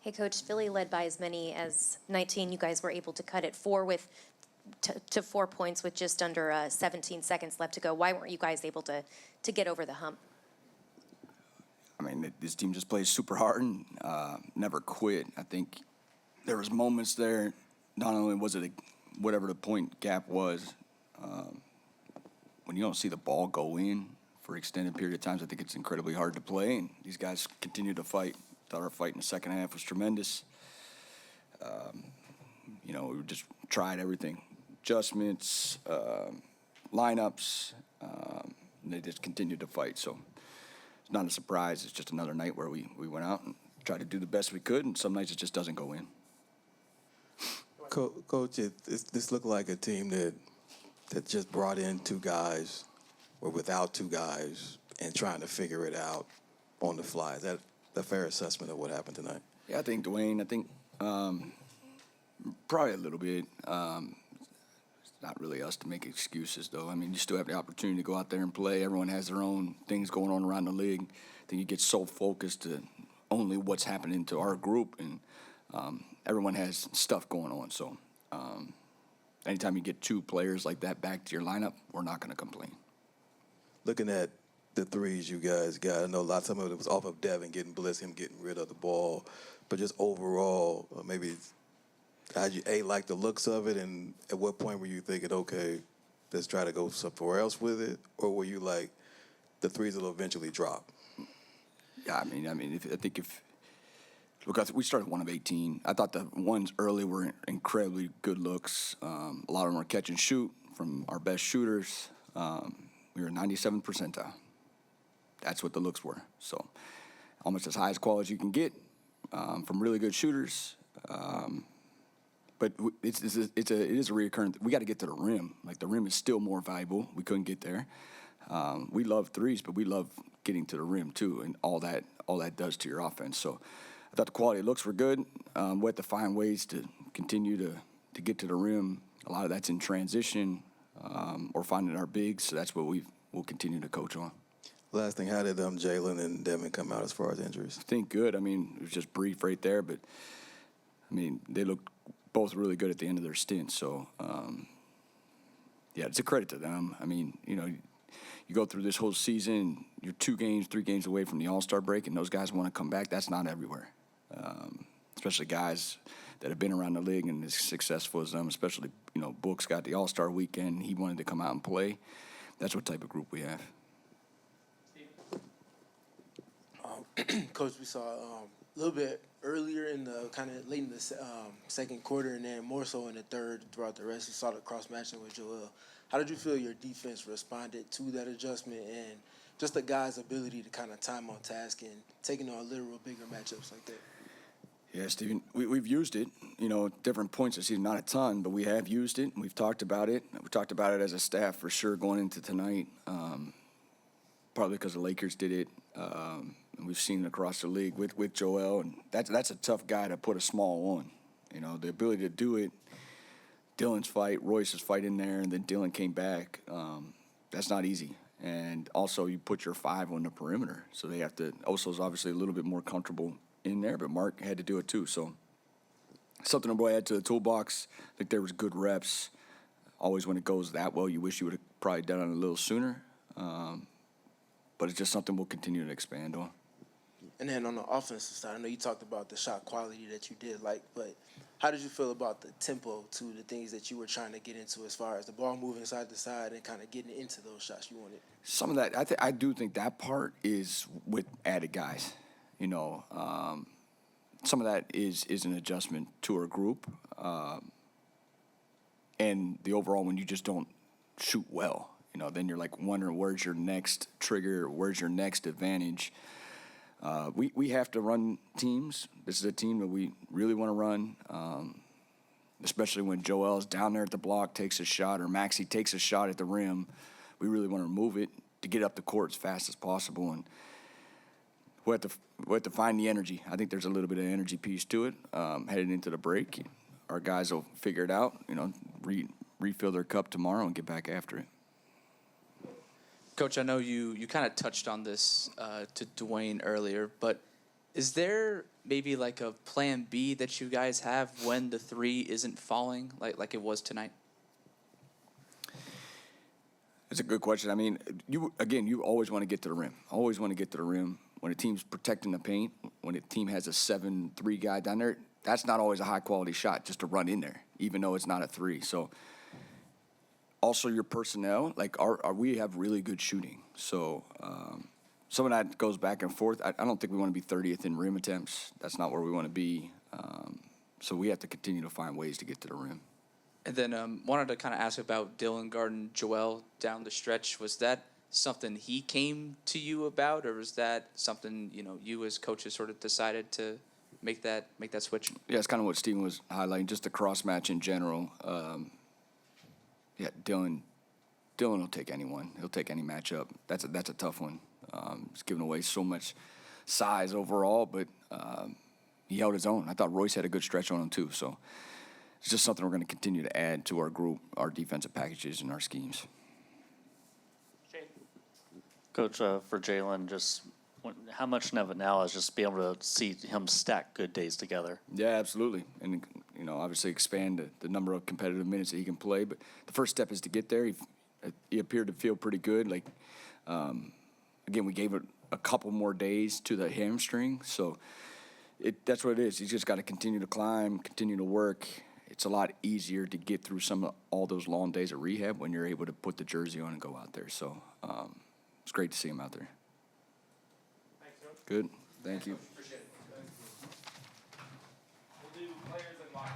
Hey, Coach, Philly led by as many as 19. You guys were able to cut it to 4 points with just under 17 seconds left to go. Why weren't you guys able to get over the hump? I mean, this team just plays super hard and never quit. I think there was moments there. Not only was it whatever the point gap was, when you don't see the ball go in for extended period of times, I think it's incredibly hard to play. And these guys continued to fight. Thought our fight in the second half was tremendous. We just tried everything, adjustments, lineups. And they just continued to fight. So it's not a surprise. It's just another night where we went out and tried to do the best we could, and some nights it just doesn't go in. Coach, this looked like a team that just brought in two guys or without two guys and trying to figure it out on the fly. Is that a fair assessment of what happened tonight? Yeah, I think Dwayne, probably a little bit. It's not really us to make excuses, though. I mean, you still have the opportunity to go out there and play. Everyone has their own things going on around the league. I think you get so focused to only what's happening to our group, and everyone has stuff going on. So anytime you get two players like that back to your lineup, we're not going to complain. Looking at the threes you guys got, I know some of it was off of Devin getting blitzed, him getting rid of the ball, but just overall, maybe how'd you like the looks of it, and at what point were you thinking, okay, let's try to go somewhere else with it, or were you like, the threes will eventually drop? Yeah, we started 1 of 18. I thought the ones early were incredibly good looks. A lot of them were catch and shoot from our best shooters. We were 97th percentile. That's what the looks were. So almost as high as quality as you can get from really good shooters. But it is a recurrent. We got to get to the rim. Like, the rim is still more valuable. We couldn't get there. We love threes, but we love getting to the rim too, and all that does to your offense. So I thought the quality of looks were good. We had to find ways to continue to get to the rim. A lot of that's in transition or finding our bigs. So that's what we'll continue to coach on. Last thing, how did Jalen and Devin come out as far as injuries? I think good. I mean, it was just brief right there, but they looked both really good at the end of their stint. So, it's a credit to them. I mean, you go through this whole season, you're 2 games, 3 games away from the All-Star break, and those guys want to come back. That's not everywhere, especially guys that have been around the league and as successful as them, especially, Book's got the All-Star weekend. He wanted to come out and play. That's what type of group we have. Coach, we saw a little bit earlier in the kind of late in the second quarter, and then more so in the third throughout the rest. You saw the cross matching with Joel. How did you feel your defense responded to that adjustment and just the guys' ability to kind of time on task and taking on literal bigger matchups like that? Yeah, Steven, we've used it, different points this season, not a ton, but we have used it. We've talked about it. We talked about it as a staff for sure going into tonight, probably because the Lakers did it. And we've seen it across the league with Joel, and that's a tough guy to put a small on. The ability to do it, Dylan's fight, Royce's fight in there, and then Dylan came back. That's not easy. And also you put your 5 on the perimeter, so they have to. Oso's obviously a little bit more comfortable in there, but Mark had to do it too. So something to add to the toolbox. I think there was good reps. Always when it goes that well, you wish you would have probably done it a little sooner. But it's just something we'll continue to expand on. And then on the offensive side, I know you talked about the shot quality that you did like, but how did you feel about the tempo to the things that you were trying to get into as far as the ball moving side to side and kind of getting into those shots you wanted? Some of that, I do think that part is with added guys. Some of that is an adjustment to our group. And the overall, when you just don't shoot well, then you're like wondering where's your next trigger, where's your next advantage. We have to run teams. This is a team that we really want to run, especially when Joel's down there at the block, takes a shot, or Maxey takes a shot at the rim. We really want to remove it to get up the court as fast as possible. And we have to find the energy. I think there's a little bit of energy piece to it headed into the break. Our guys will figure it out, refill their cup tomorrow and get back after it. Coach, I know you kind of touched on this to Dwayne earlier, but is there maybe like a plan B that you guys have when the three isn't falling like it was tonight? It's a good question. I mean, you always want to get to the rim. Always want to get to the rim. When a team's protecting the paint, when a team has a 7-3 guy down there, that's not always a high-quality shot just to run in there, even though it's not a three. So also your personnel, like we have really good shooting. So some of that goes back and forth. I don't think we want to be 30th in rim attempts. That's not where we want to be. So we have to continue to find ways to get to the rim. And then wanted to kind of ask about Dylan guarding Joel down the stretch. Was that something he came to you about, or was that something you as coaches sort of decided to make that switch? Yeah, it's kind of what Steven was highlighting, just the cross match in general. Yeah, Dylan will take anyone. He'll take any matchup. That's a tough one. He's giving away so much size overall, but he held his own. I thought Royce had a good stretch on him too. So it's just something we're going to continue to add to our group, our defensive packages, and our schemes. Coach, for Jalen, how much of it now is just being able to see him stack good days together? Yeah, absolutely. And, obviously expand the number of competitive minutes that he can play. But the first step is to get there. He appeared to feel pretty good. Like, again, we gave it a couple more days to the hamstring. So that's what it is. He's just got to continue to climb, continue to work. It's a lot easier to get through all those long days of rehab when you're able to put the jersey on and go out there. So it's great to see him out there. Thanks, Coach. Good. Thank you. Appreciate it.